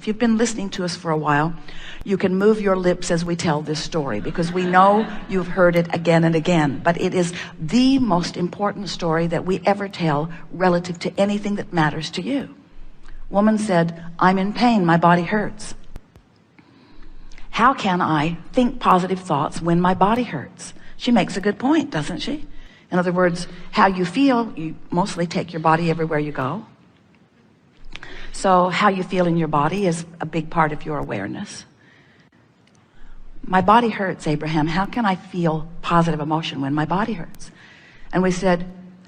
if you've been listening to us for a while, you can move your lips as we tell this story, because we know you've heard it again and again, but it is the most important story that we ever tell relative to anything that matters to you. Woman said, I'm in pain, my body hurts. How can I think positive thoughts when my body hurts? She makes a good point, doesn't she? In other words, how you feel, you mostly take your body everywhere you go. So how you feel in your body is a big part of your awareness. My body hurts, Abraham. How can I feel positive emotion when my body hurts? And we said,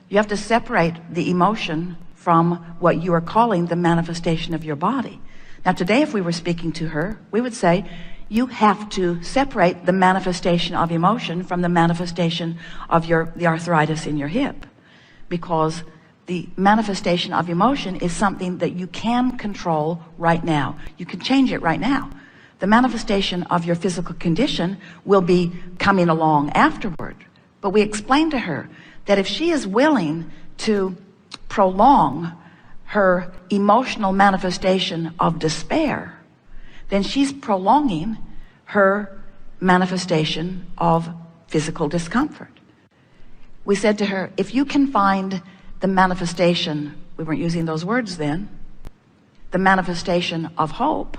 you have to separate the emotion from what you are calling the manifestation of your body. Now today, if we were speaking to her, we would say, you have to separate the manifestation of emotion from the manifestation of the arthritis in your hip, because the manifestation of emotion is something that you can control right now. You can change it right now. The manifestation of your physical condition will be coming along afterward. But we explained to her that if she is willing to prolong her emotional manifestation of despair, then she's prolonging her manifestation of physical discomfort. We said to her, if you can find the manifestation, we weren't using those words then, the manifestation of hope,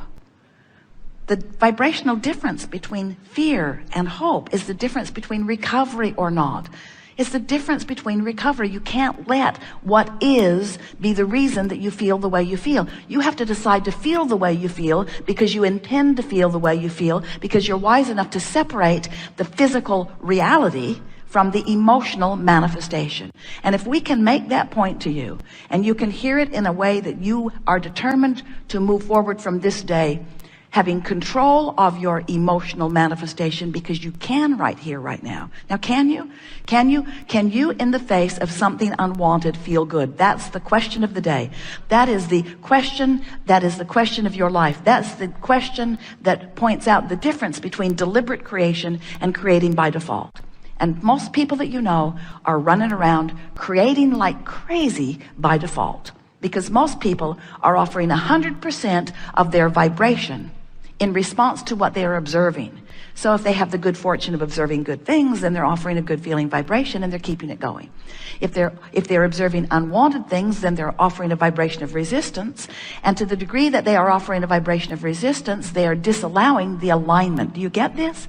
the vibrational difference between fear and hope is the difference between recovery or not. It's the difference between recovery. You can't let what is be the reason that you feel the way you feel. You have to decide to feel the way you feel because you intend to feel the way you feel, because you're wise enough to separate the physical reality from the emotional manifestation. And if we can make that point to you, and you can hear it in a way that you are determined to move forward from this day, having control of your emotional manifestation, because you can right here, right now. Now, can you? Can you in the face of something unwanted feel good? That's the question of the day. That is the question of your life. That's the question that points out the difference between deliberate creation and creating by default. And most people that you know are running around creating like crazy by default, because most people are offering 100% of their vibration in response to what they are observing. So if they have the good fortune of observing good things, then they're offering a good feeling vibration and they're keeping it going. If they're observing unwanted things, then they're offering a vibration of resistance. And to the degree that they are offering a vibration of resistance, they are disallowing the alignment. Do you get this?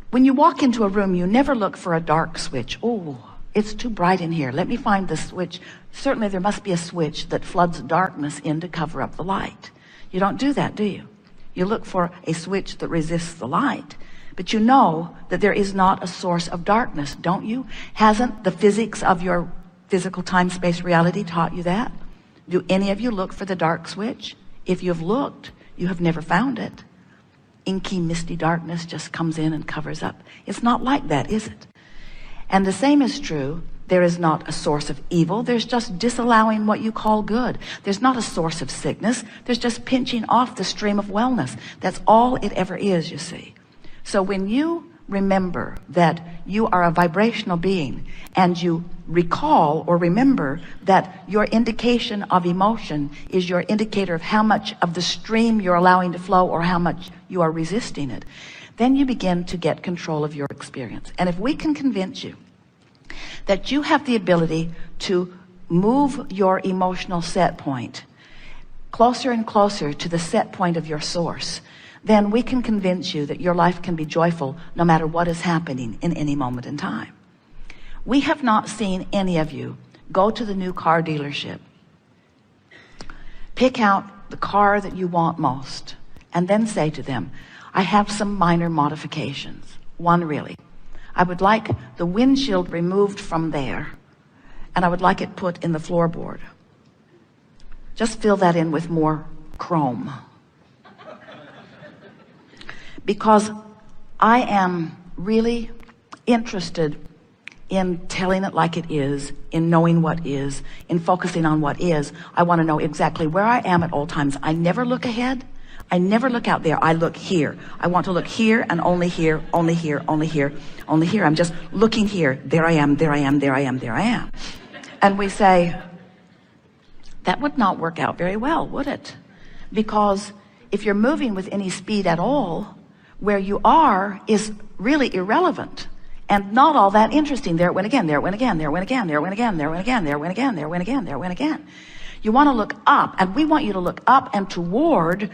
When you walk into a room, you never look for a dark switch. Oh, it's too bright in here. Let me find the switch. Certainly there must be a switch that floods darkness in to cover up the light. You don't do that, do you? You look for a switch that resists the light. But you know that there is not a source of darkness, don't you? Hasn't the physics of your physical time-space reality taught you that? Do any of you look for the dark switch? If you've looked, you have never found it. Inky, misty darkness just comes in and covers up. It's not like that, is it? And the same is true. There is not a source of evil. There's just disallowing what you call good. There's not a source of sickness. There's just pinching off the stream of wellness. That's all it ever is, you see. So when you remember that you are a vibrational being, and you recall or remember that your indication of emotion is your indicator of how much of the stream you're allowing to flow or how much you are resisting it, then you begin to get control of your experience. And if we can convince you that you have the ability to move your emotional set point closer and closer to the set point of your source, then we can convince you that your life can be joyful no matter what is happening in any moment in time. We have not seen any of you go to the new car dealership, pick out the car that you want most, and then say to them, I have some minor modifications. One really. I would like the windshield removed from there, and I would like it put in the floorboard. Just fill that in with more chrome. Because I am really interested in telling it like it is, in knowing what is, in focusing on what is. I want to know exactly where I am at all times. I never look ahead. I never look out there. I look here. I want to look here and only here, only here, only here, only here. I'm just looking here. There I am, there I am, there I am, there I am. And we say, that would not work out very well, would it? Because if you're moving with any speed at all, where you are is really irrelevant and not all that interesting. There it went again, there it went again, there it went again, there it went again, there it went again, there it went again, there it went again, there it went again. You want to look up, and we want you to look up and toward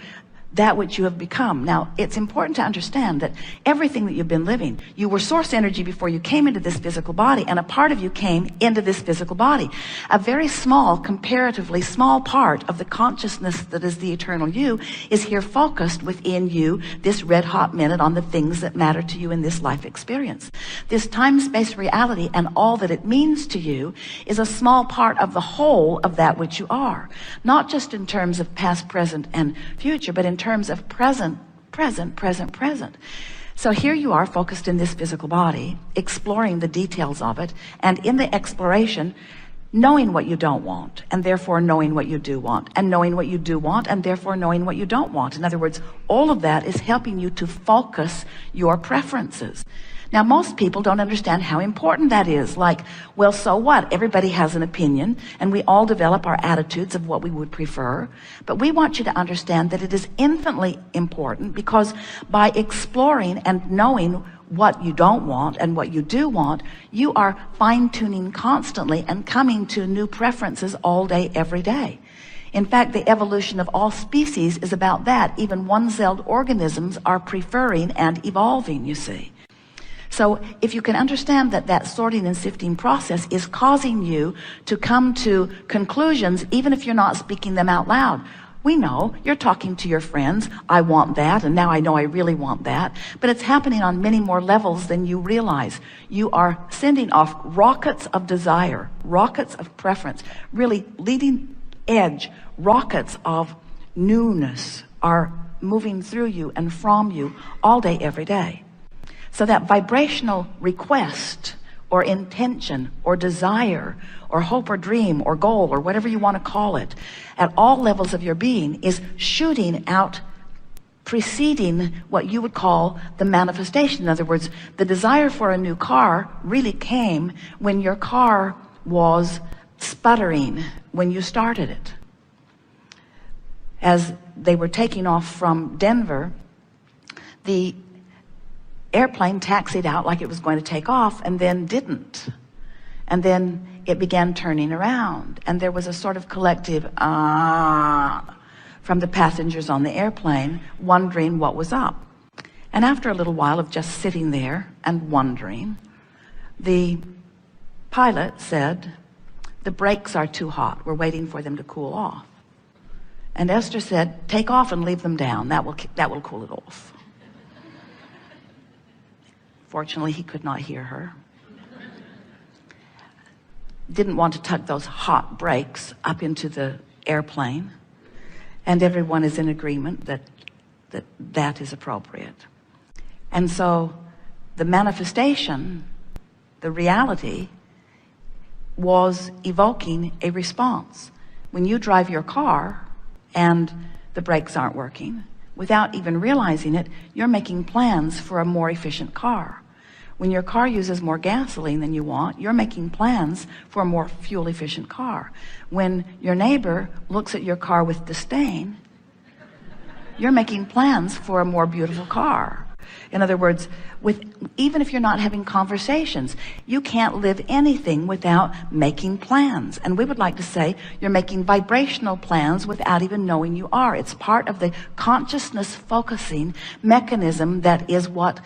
that which you have become. Now, it's important to understand that everything that you've been living, you were source energy before you came into this physical body, and a part of you came into this physical body. A very small, comparatively small part of the consciousness that is the eternal you is here focused within you this red hot minute on the things that matter to you in this life experience. This time-space reality and all that it means to you is a small part of the whole of that which you are. Not just in terms of past, present, and future, but in terms of present. So here you are focused in this physical body, exploring the details of it, and in the exploration, knowing what you don't want, and therefore knowing what you do want, and knowing what you do want, and therefore knowing what you don't want. In other words, all of that is helping you to focus your preferences. Now, most people don't understand how important that is. Like, well, so what? Everybody has an opinion, and we all develop our attitudes of what we would prefer. But we want you to understand that it is infinitely important, because by exploring and knowing what you don't want and what you do want, you are fine-tuning constantly and coming to new preferences all day, every day. In fact, the evolution of all species is about that. Even one-celled organisms are preferring and evolving, you see. So if you can understand that that sorting and sifting process is causing you to come to conclusions, even if you're not speaking them out loud. We know you're talking to your friends, I want that, and now I know I really want that. But it's happening on many more levels than you realize. You are sending off rockets of desire, rockets of preference, really leading edge rockets of newness are moving through you and from you all day, every day. So that vibrational request or intention or desire or hope or dream or goal or whatever you want to call it at all levels of your being is shooting out, preceding what you would call the manifestation. In other words, the desire for a new car really came when your car was sputtering when you started it. As they were taking off from Denver, the airplane taxied out like it was going to take off and then didn't. And then it began turning around, and there was a sort of collective from the passengers on the airplane, wondering what was up. And after a little while of just sitting there and wondering, the pilot said, the brakes are too hot, we're waiting for them to cool off. And Esther said, take off and leave them down, that will cool it off. Fortunately, he could not hear her. Didn't want to tuck those hot brakes up into the airplane. And everyone is in agreement that is appropriate. And so the manifestation, the reality, was evoking a response. When you drive your car and the brakes aren't working, without even realizing it, you're making plans for a more efficient car. When your car uses more gasoline than you want, you're making plans for a more fuel-efficient car. When your neighbor looks at your car with disdain, you're making plans for a more beautiful car. In other words, even if you're not having conversations, you can't live anything without making plans. And we would like to say you're making vibrational plans without even knowing you are. It's part of the consciousness focusing mechanism that is what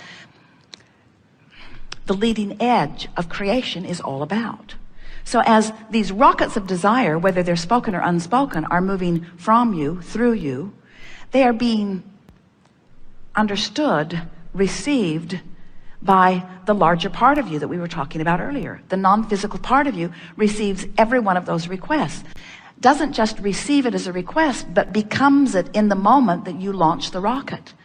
the leading edge of creation is all about. So as these rockets of desire, whether they're spoken or unspoken, are moving from you, through you, they are being understood, received by the larger part of you that we were talking about earlier. The non-physical part of you receives every one of those requests. Doesn't just receive it as a request, but becomes it in the moment that you launch the rocket.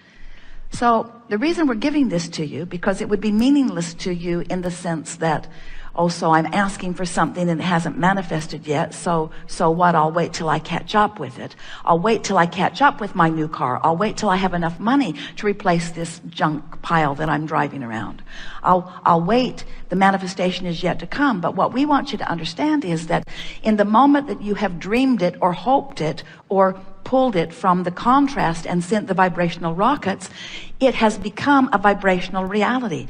So the reason we're giving this to you, because it would be meaningless to you in the sense that, oh, so I'm asking for something and it hasn't manifested yet, so what? I'll wait till I catch up with it. I'll wait till I catch up with my new car. I'll wait till I have enough money to replace this junk pile that I'm driving around. I'll wait. The manifestation is yet to come. But what we want you to understand is that in the moment that you have dreamed it or hoped it or pulled it from the contrast and sent the vibrational rockets, it has become a vibrational reality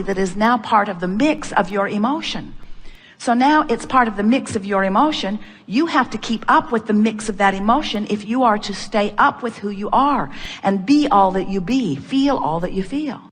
that is now part of the mix of your emotion. So now it's part of the mix of your emotion. You have to keep up with the mix of that emotion if you are to stay up with who you are and be all that you be, feel all that you feel.